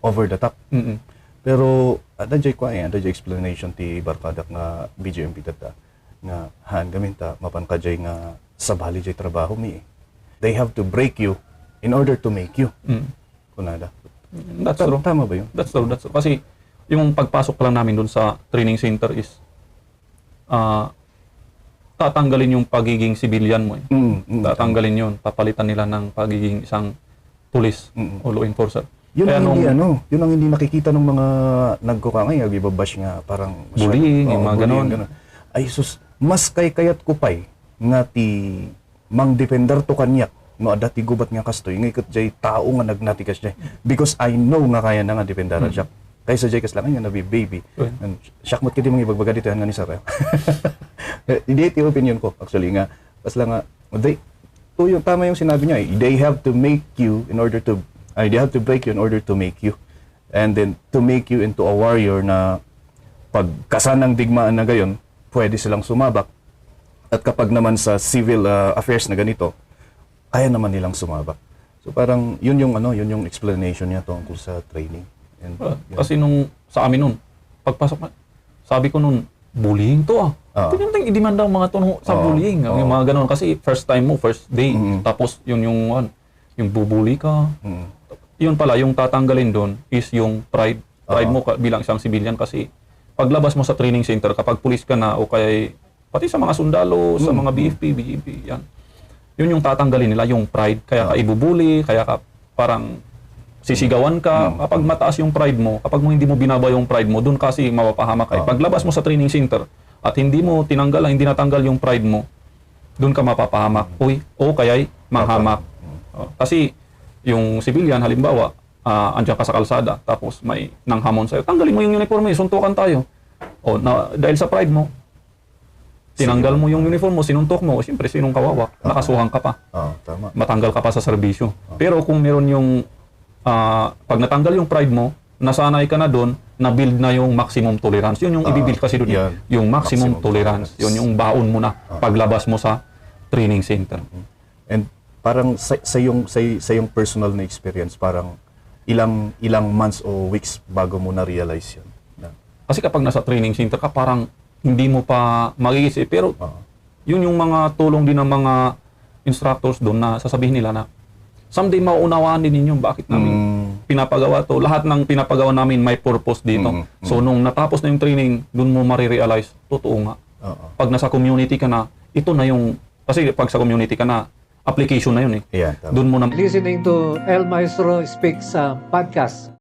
over the top. Mm-mm. Pero adajay ko ay adajay explanation ti barkadak nga BGMP data nga han gaminta mapan kajay nga sabali jay trabaho mi. They have to break you in order to make you. Kunada. That's true. Tama ba yun? That's true. Kasi yung pagpasok pa lang namin dun sa training center is tatanggalin yung pagiging civilian mo. Tatanggalin yun. Papalitan nila ng pagiging isang police o law enforcer. Yun ang hindi yun ang hindi nakikita ng mga nagkukangay, agibabash nga parang bullying, yung mga ganon. Ay sus, mas kayat ko pay nga ti mang defender to kanyak no adati gubat nga kastoy nga ikot jay tao nga nagnatikas jay because I know nga kaya na nga defender siya. Kaysa jay kas lang nga nabi baby. Siyak mo't kiti mga ibagbaga dito nga ni Sara. Hindi ti opinion ko actually nga pas lang nga yung tama yung sinabi niya they have to make you in order to they have to break you in order to make you. And then, to make you into a warrior na pagkasan ng digmaan na gayon, pwede silang sumabak. At kapag naman sa civil affairs na ganito, kaya naman nilang sumabak. So parang, yun yung explanation niya tungkol sa training. And, kasi nung, sa amin nun, pagpasok na, sabi ko nun, bullying to Tinintang idemanda ang mga to sa bullying. Yung mga ganon. Kasi first time mo, first day. Tapos, yung bubuli ka. Yun pala, yung tatanggalin doon is yung pride. Pride mo bilang isang civilian kasi paglabas mo sa training center, kapag pulis ka na o kaya pati sa mga sundalo, sa mga BFP, BGP, yan. Yun yung tatanggalin nila, yung pride. Kaya ka ibubuli, kaya ka parang sisigawan ka. Kapag mataas yung pride mo, kapag hindi mo binaba yung pride mo, doon kasi mapapahamak ka. Paglabas mo sa training center at hindi mo tinanggal, hindi natanggal yung pride mo, doon ka mapapahamak. O kaya'y manghamak. Kasi yung civilian, halimbawa, andyan ka sa kalsada, tapos may nanghamon sa'yo, tanggalin mo yung uniform mo, suntukan tayo. Dahil sa pride mo, tinanggal mo yung uniform mo, sinuntok mo, siyempre, sinong kawawa? Nakasuhan ka pa. Tama. Matanggal ka pa sa serbisyo. Pero kung meron yung, pag natanggal yung pride mo, nasanay ka na doon, na-build na yung maximum tolerance. Yun yung i-build kasi doon. Yung maximum tolerance. Yun yung baon mo na paglabas mo sa training center. And parang sa yung personal na experience, parang ilang months o weeks bago mo na-realize yun? Kasi kapag nasa training center ka, parang hindi mo pa mag-iisip. Pero yun yung mga tulong din ng mga instructors doon na sasabihin nila na someday mauunawaan din ninyo bakit namin pinapagawa to. Lahat ng pinapagawa namin may purpose dito. So nung natapos na yung training, doon mo marirealize, totoo nga. Pag nasa community ka na, ito na yung, kasi pag sa community ka na, application na yun Yeah, doon mo na Listening to El Maestro Speaks podcast.